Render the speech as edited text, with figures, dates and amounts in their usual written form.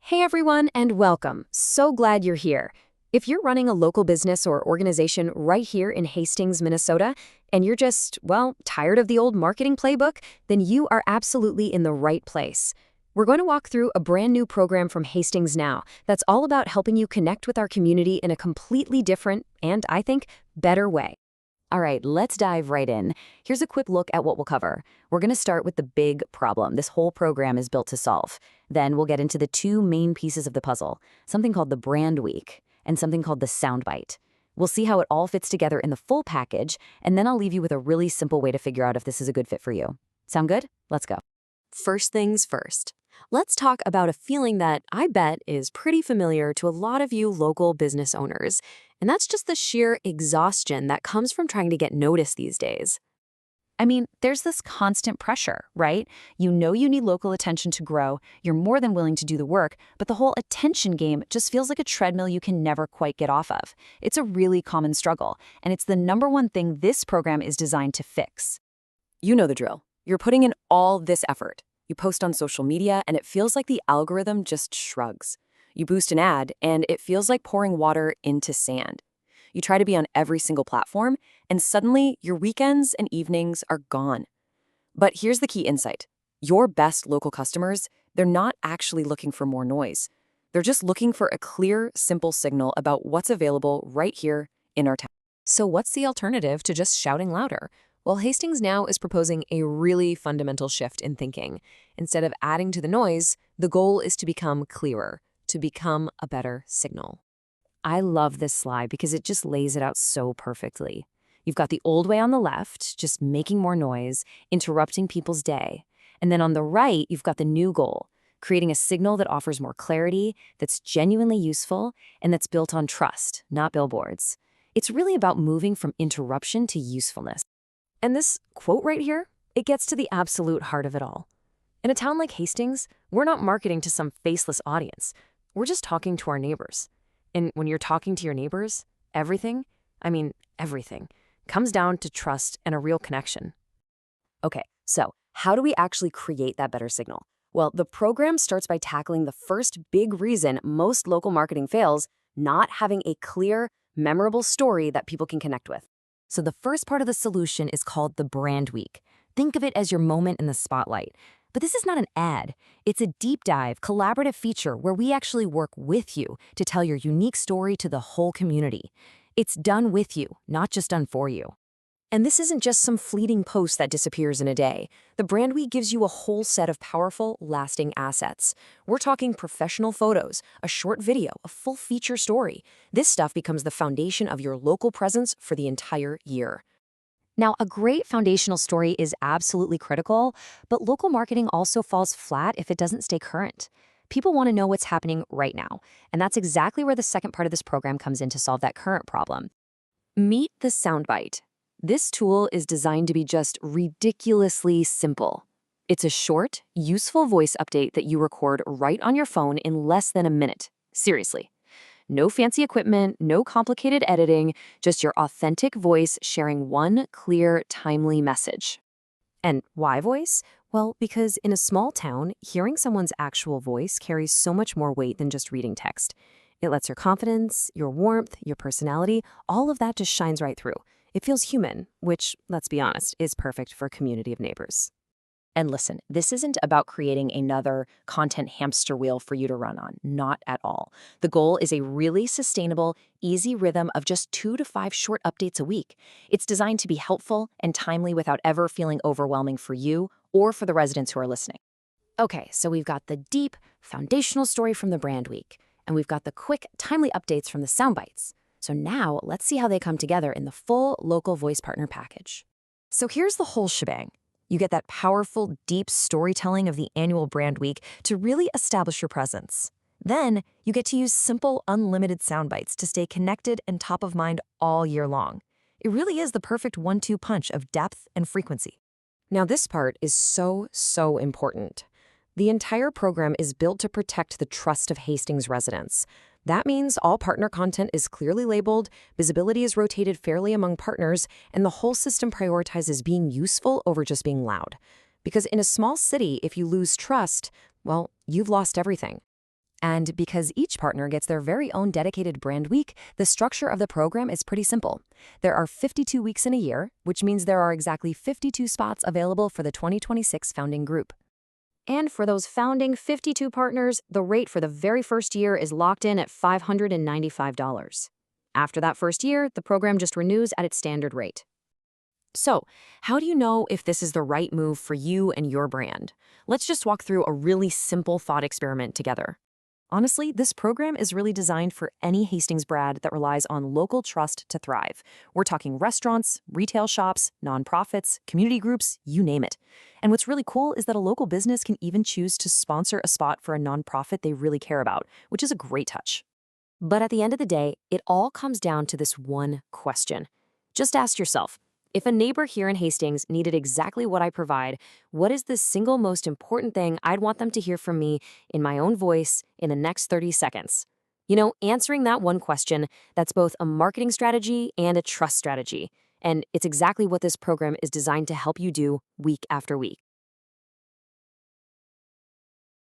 Hey everyone, and welcome. So glad you're here. If you're running a local business or organization right here in Hastings, Minnesota, and you're just, well, tired of the old marketing playbook, then you are absolutely in the right place. We're going to walk through a brand new program from HastingsNow that's all about helping you connect with our community in a completely different and, I think, better way. All right, let's dive right in. Here's a quick look at what we'll cover. We're going to start with the big problem this whole program is built to solve. Then we'll get into the two main pieces of the puzzle, something called the brand week and something called the soundbite. We'll see how it all fits together in the full package, and then I'll leave you with a really simple way to figure out if this is a good fit for you. Sound good? Let's go. First things first. Let's talk about a feeling that I bet is pretty familiar to a lot of you local business owners, and that's just the sheer exhaustion that comes from trying to get noticed these days. I mean, there's this constant pressure, right? You know you need local attention to grow, you're more than willing to do the work, but the whole attention game just feels like a treadmill you can never quite get off of. It's a really common struggle, and it's the number one thing this program is designed to fix. You know the drill. You're putting in all this effort. You post on social media, and it feels like the algorithm just shrugs. You boost an ad, and it feels like pouring water into sand. You try to be on every single platform, and suddenly your weekends and evenings are gone. But here's the key insight. Your best local customers, they're not actually looking for more noise. They're just looking for a clear, simple signal about what's available right here in our town. So what's the alternative to just shouting louder? Well, HastingsNow is proposing a really fundamental shift in thinking. Instead of adding to the noise, the goal is to become clearer, to become a better signal. I love this slide because it just lays it out so perfectly. You've got the old way on the left, just making more noise, interrupting people's day. And then on the right, you've got the new goal, creating a signal that offers more clarity, that's genuinely useful, and that's built on trust, not billboards. It's really about moving from interruption to usefulness. And this quote right here, it gets to the absolute heart of it all. In a town like Hastings, we're not marketing to some faceless audience. We're just talking to our neighbors. And when you're talking to your neighbors, everything, comes down to trust and a real connection. Okay, so how do we actually create that better signal? Well, the program starts by tackling the first big reason most local marketing fails, not having a clear, memorable story that people can connect with. So the first part of the solution is called the brand week. Think of it as your moment in the spotlight. But this is not an ad. It's a deep dive, collaborative feature where we actually work with you to tell your unique story to the whole community. It's done with you, not just done for you. And this isn't just some fleeting post that disappears in a day. The brand week gives you a whole set of powerful, lasting assets. We're talking professional photos, a short video, a full feature story. This stuff becomes the foundation of your local presence for the entire year. Now, a great foundational story is absolutely critical, but local marketing also falls flat if it doesn't stay current. People want to know what's happening right now, and that's exactly where the second part of this program comes in to solve that current problem. Meet the soundbite. This tool is designed to be just ridiculously simple. It's a short, useful voice update that you record right on your phone in less than a minute. Seriously. No fancy equipment, no complicated editing, just your authentic voice sharing one clear, timely message. And why voice? Well, because in a small town, hearing someone's actual voice carries so much more weight than just reading text. It lets your confidence, your warmth, your personality, all of that just shines right through. It feels human, which, let's be honest, is perfect for a community of neighbors. And listen, this isn't about creating another content hamster wheel for you to run on, not at all. The goal is a really sustainable, easy rhythm of just 2 to 5 short updates a week. It's designed to be helpful and timely without ever feeling overwhelming for you or for the residents who are listening. Okay, so we've got the deep, foundational story from the brand week, and we've got the quick, timely updates from the soundbites. So now let's see how they come together in the full local voice partner package. So here's the whole shebang. You get that powerful, deep storytelling of the annual brand week to really establish your presence. Then you get to use simple, unlimited sound bites to stay connected and top of mind all year long. It really is the perfect 1-2 punch of depth and frequency. Now this part is so important. The entire program is built to protect the trust of Hastings residents. That means all partner content is clearly labeled, visibility is rotated fairly among partners, and the whole system prioritizes being useful over just being loud. Because in a small city, if you lose trust, well, you've lost everything. And because each partner gets their very own dedicated brand week, the structure of the program is pretty simple. There are 52 weeks in a year, which means there are exactly 52 spots available for the 2026 founding group. And for those founding 52 partners, the rate for the very first year is locked in at $595. After that first year, the program just renews at its standard rate. So, how do you know if this is the right move for you and your brand? Let's just walk through a really simple thought experiment together. Honestly, this program is really designed for any Hastings brand that relies on local trust to thrive. We're talking restaurants, retail shops, nonprofits, community groups, you name it. And what's really cool is that a local business can even choose to sponsor a spot for a nonprofit they really care about, which is a great touch. But at the end of the day, it all comes down to this one question. Just ask yourself, if a neighbor here in Hastings needed exactly what I provide, what is the single most important thing I'd want them to hear from me in my own voice in the next 30 seconds? Answering that one question, that's both a marketing strategy and a trust strategy. And it's exactly what this program is designed to help you do week after week.